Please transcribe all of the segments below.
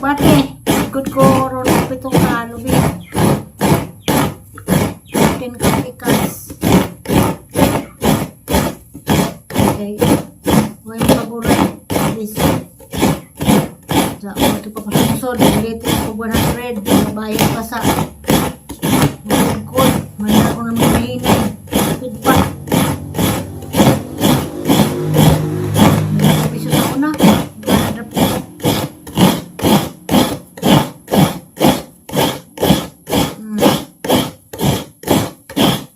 Pati, ikot ko ron pitong kalubi. 10 kapikas. Okay. Ngayon paboray. This. Sa ito pa pasusod. Dito ko 100. Mabayad pa sa code. Mayroon ako naman mahinay. Kapit pa. May piso sa una. Ganda po.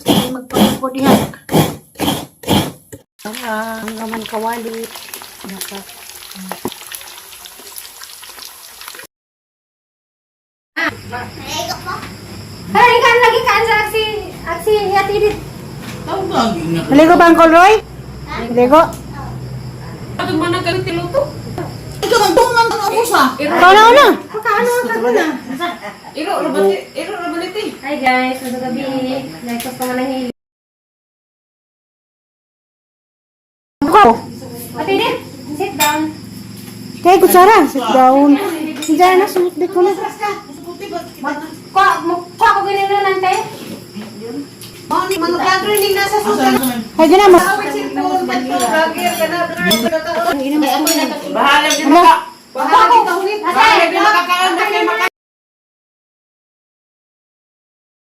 Sige magpapodihan. Ang gaman kawalit. Naka. Ay, kan lagi kan sa aksi atidit. Tahu lagi na. Maligo ba ang Roy? Maligo? Ato mana kali tiluto? Ito man tungan ang usa. Kala na. Pakaano ka na? Iro rabaliti. Hi guys, sa gabi. Nakos pa man ang Bukaw. atidit. Sit down. Kaya kutsara. Sit down. Diyan na, sumit ko na. Ko ako ganito nante. Mani mga vlogger ni nasa susan. Ay, dyan na. Bahala din Ano? maka. Bahala din kahunit. Bahala din makakaon na kay maka.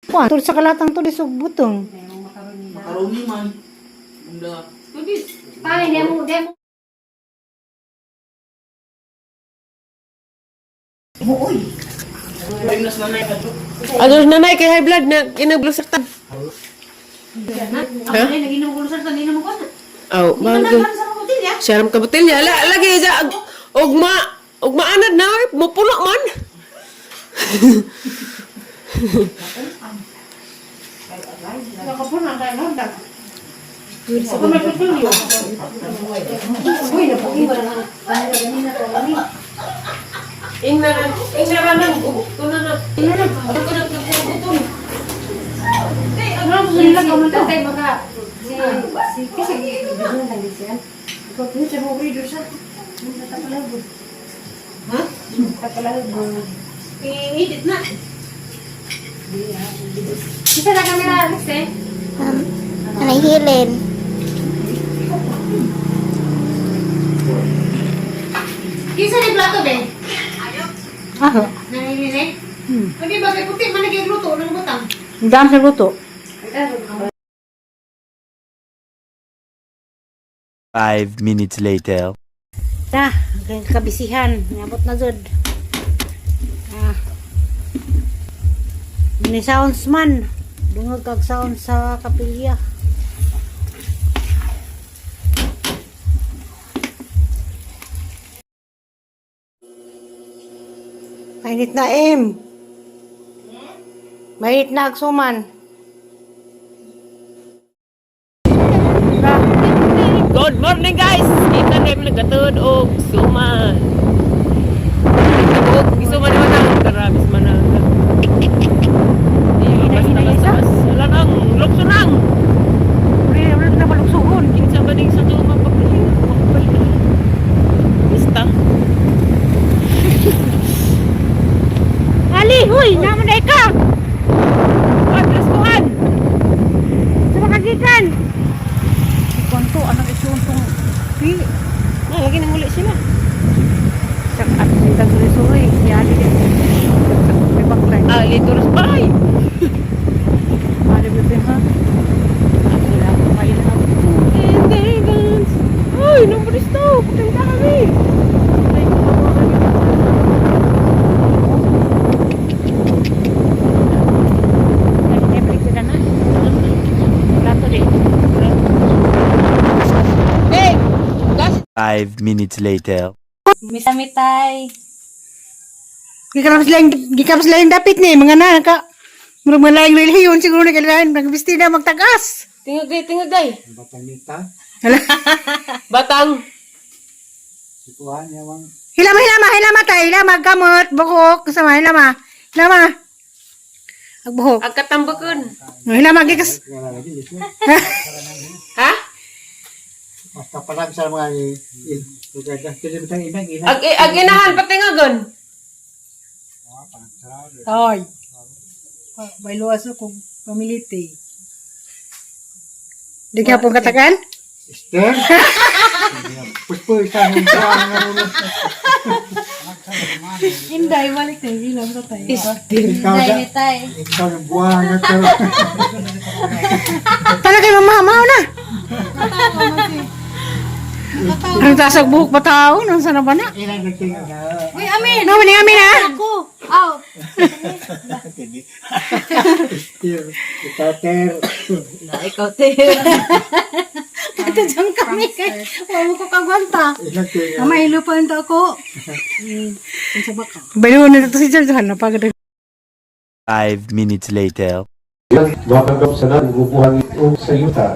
Kuha, tulad sa kalatang to, disog butong. Makaroni man. Unda. Tudis. Paano demo. Hoy. Pagnas na nay kadto. Ano nanay kay high blood na inaglusaktan. Ha? Naginom ko sa tanina mo ko na. Aw, bago. Sa botelya. Sharam ka botelya lagi ja ugma anad na mo puno man. Nakapuna tayo honda. Ingnaran kuno na. Tatay baka si kasi gano'n lang din siya. Ikaw po siya mo reader siya. Tatapalabog. Ha? Tatapalabog. Edit na. Isa na kami na Alex eh. Anay hilin. Kisa ni plato be. Aho. Nanginine. Lagi bagay puti man nagigluto ng butang. Daan sa luto. 5 minutes later. Ta, kabisihan. Nabot na dod. Ni sounds man. Dungag kag sound sa kapilya. Mainit na Mainit na agsuman. Good morning guys. Kita na yung nagkatod og suman. Og isuman naman ang karabis man ang. Wala nang lukso nang. Wala na maluksuhon. Kinsa ba ning sa tuwa pagkain? Basta. Ali, huy, naman na ka. Atras kuan. Sa makagikan. Konto, anong isuntong pili. Lagi nang uli sila. At sintang suri-suri. Si Ali din. May baklay. Lituros bay. Ali bibin ha. Sila ako kayo na. Hindi guys. Ay, numbers to. Putang dami. Plato din. 5 minutes later. Misa-mitay. Gikapos lang dapit ni mga naka. Murag malayang relihiyon siguro na kailangan nagbesti na magtagas. Tingog day. Batangita, Batang. sikuhan yawang Hilama tayo. Hilama, gamot, bukok. Kasama, hilama. Agbuhok. Agkatambakon. Hilama, gikas. kaya lagi dito. Ha? Basta parang sa mga il. Kaya kasi bitang inang ina. Aginahan patingagon. Ay. May luwas ko pamiliti. Di ka po katakan? Esther? Puspoy sa mga Inday, balik tayo. Bilang sa tayo. ikaw ng buwan na pero Talaga yung mamaw na. Ang tasag buhok pa tao. Nang sana ba na? ilang nagtingin na. Uy, amin. Amin, amin ha. Ako. Aw. Ikaw, Ter. Ito dyan kami kay. Huwag ko kagwanta. Ilang tingin. Mahilo pa yung ako. Bayo na ito si George. Napagod. 5 minutes later. Makagap sa nang gubuhan ito sa yuta.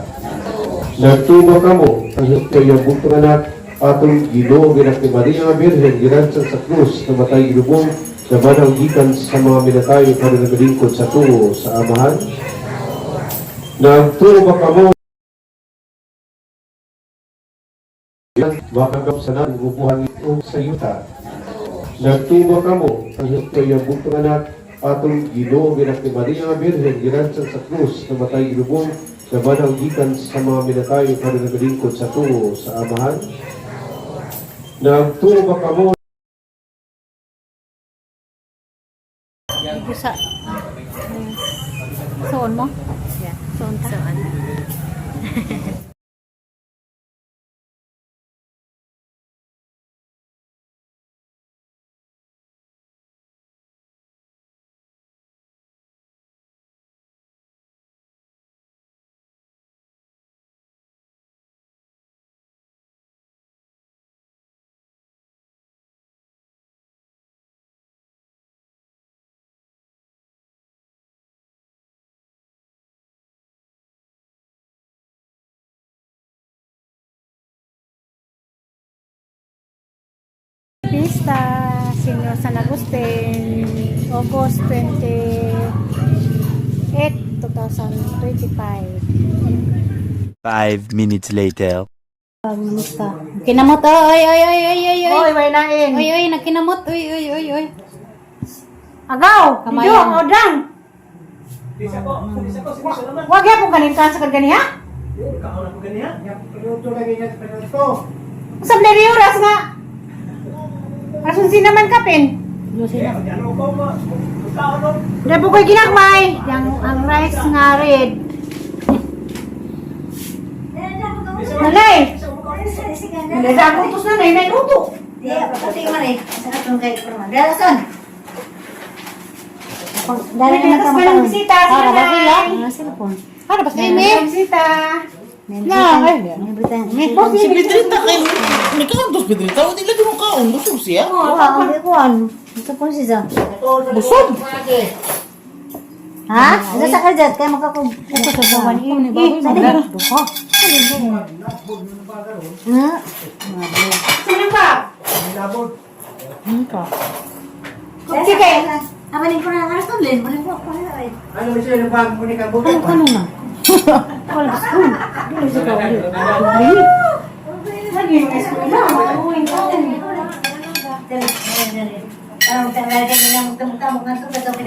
Nagtubo ka mo, ang kaya bukto anak, atong Ginoo ginak ni Maria nga Birhen, giransan sa krus, namatay ginubong, na banang gikan sa mga minatayo para nagalingkod sa tuwo sa amahan. Nagtubo ka mo, makagap sa nang gubuhan ito sa yuta. Nagtubo ka mo, ang kaya bukto anak, atong Ginoo ginak ni Maria nga Birhen, giransan sa krus, namatay ginubong, na banang gikan sa mga minatayo para nagalingkod sa tuwo sa amahan. Nagtubo ka mo, Sa soon mo? Yeah. Soon ta. Pista, Senior San Agustin, August 28, 2025. 5 minutes later. Pagmusta. Kinamot, oy, oy, oy, oy, oy, oy. Oy, may naing. Oy, oy, nagkinamot, oy, oy, oy, oy. Agaw. Kamayan. Idyo, odang. Wag ya po kanin ka sa kagani ha? Pinuto lagi niya, pinuto. Sa bleri oras nga. Asun naman kapin. Dabo ko'y ginagmay. Yang ang rice nga red. Nanay! Nanay, dako tos nanay, nanay luto. Dali na Tapos may nang bisita. Para ba sila? Sinanay. Cellphone. Para ba sila? May bisita. Na, ay. Si Pedrita kayo. May kaantos Pedrita. O nila mo kaon. Busog siya. Cellphone siya. Busog. Ha? Ano sa kajat? Kaya makakubukos ini baboy mo. Ha? Sino ka? Sige. Amanin ko na ang arson, Len. Manin ko ako na ay. Ano ba siya ng bang muni ka buka? Ano na? Wala sa school. Dili sa kawali. Lagi yung eskwela. Mauwing ka.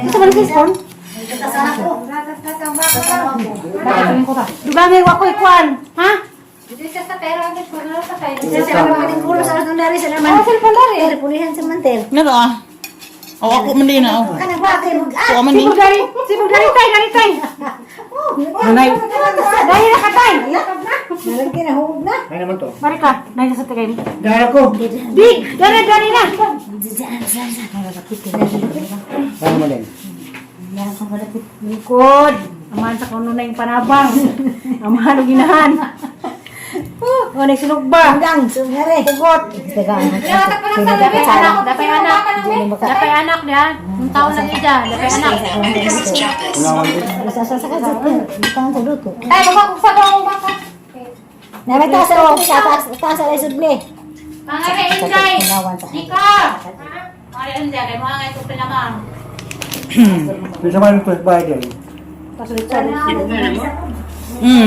Ito ba yung phone? Dugangay wa ko ikuan. Ha? Nara ah. O ako man din ah. Ako man din. Sibog dari tay, dari tay. Nanay. Dahil na ka tay. Ay naman to. Mari ka. Dahil na sa tagay mo. Dahil ako. Di, dari na. Ano mo din? Likod. Amahan sa kuno na yung panabang. Amahan o ginahan. O, nagsinog ba? Hanggang, sungari. Tugot. Dapay anak niya. Yung taon lang niya. Dapay anak. Ay, babakuksa ko ang baka. Mga Inday! Nika! Mga Inday, kay mga ito pinamang. Bisa man ito bayad yan.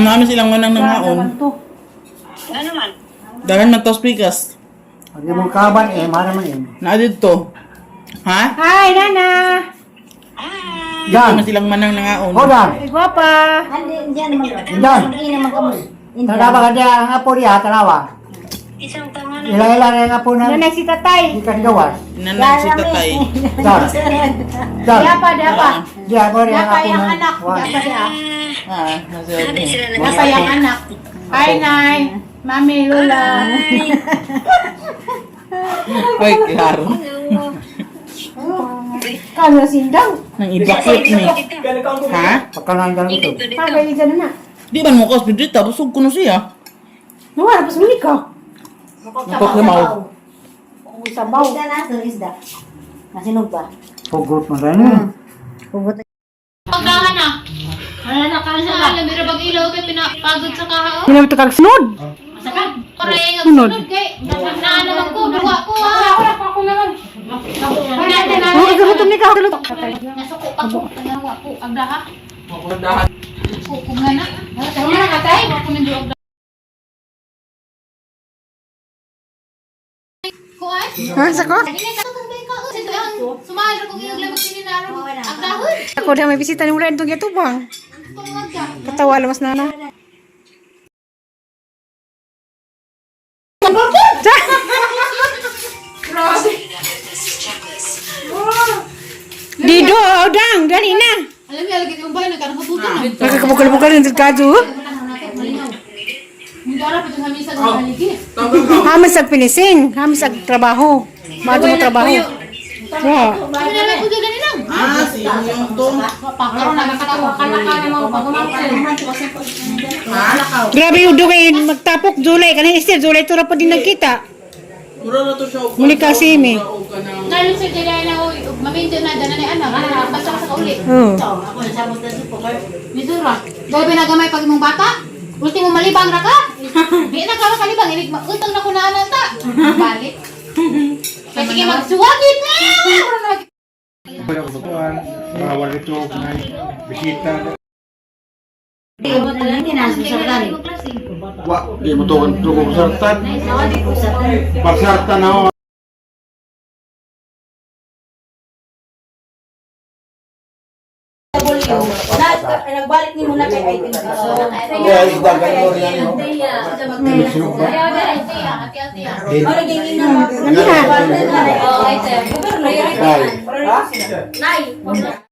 Nami silang manang nangaon. Dagan man tos pikas. Ang imong kaban eh, mara man eh. Naadid to. Ha? Hi, Nana! Yan. Ano silang manang nangaon? Hold on. Guwapa! Diyan naman. Yan. Hindi naman kamo. Tanawa ka diya ang apo diya, tanawa. Ilang-ilang ang apo na Nanay si tatay! ikan gawas. Nanang si tatay. Yan. Yan. Diapa, diapa! Diya mo rin ang Diapa apo yung na. anak! Wan. Diapa siya! Ah, nasabi. Diapa yung anak! Hi, Nay! Mami, Lola! Ay, klaro. Kano sindang? Nang ibakit ni. Ha? Pagkanan ka ito. Pagay dyan na. Di ba mo ka hospital? Busog ko na siya. Nawala pa sa muli ka. Nagpaklamaw. Kung sabaw. Isda na ito, isda. Nasinog ba? Pugot mo rin. Pugot. Pagdahan na. Wala na ka sa alam, pero pag ilaw kay pinapagod sa kaha. Hindi naman ito kagsunod. Masakit. Paray nga sunod kay. Naanaman ko, duwa ko ha. Ako naman. Pagdahan Ang gagamitin ni ka. Nasuko pa ko. Tanawa ko. Agdaha. Pagdahan. Kung nga na. Tama na katay. Ako nang duwa. Kuan? Ha, sako? Dili ka tumbay ka. Sito ang sumahal ko yung labag sininaro. Agdahon. Ako na may bisita ni Ulan itong yatubang. Tungod ka. Katawa lamas nana. Dido, odang, dali na. Alam niya lagi yung bahay nagkakabutan na. Nakakabukal-bukal yung kaju. Hindi ara pa sa misa ng haligi. Hamis ag pinising, hamis ag trabaho. Mato mo trabaho. Wow. Kami na lang ko dyan lang. Ah, si yung to. Pakaro nagkakatawa ka na ka mo pag-umaw ka. Grabe yung dugay magtapok Julay kanina istir Julay tura pa din nagkita. Mura na to siya. Muli kasi mi. Ngayon sa kaya na hoy, maminto na dyan na ni anak. Basta ka sa kauli. Oh. Ako na sabot na sipo kay Misura. Dahil pinagamay pag imong bata. Ultimo malibang ra ka. Di na ka makalibang inig utang na ko na anata. Balik. Kasi kaya magsuwagit na. Bawal ito na bisita. Hindi na sa kali. Wa, di mo to kung sartan. Pagsartan na ako. Nagbalik ni muna kay Aitin. Kaya ibagan mo rin yan. Sinunog ba? Oh, naging ina. Nay. Nay.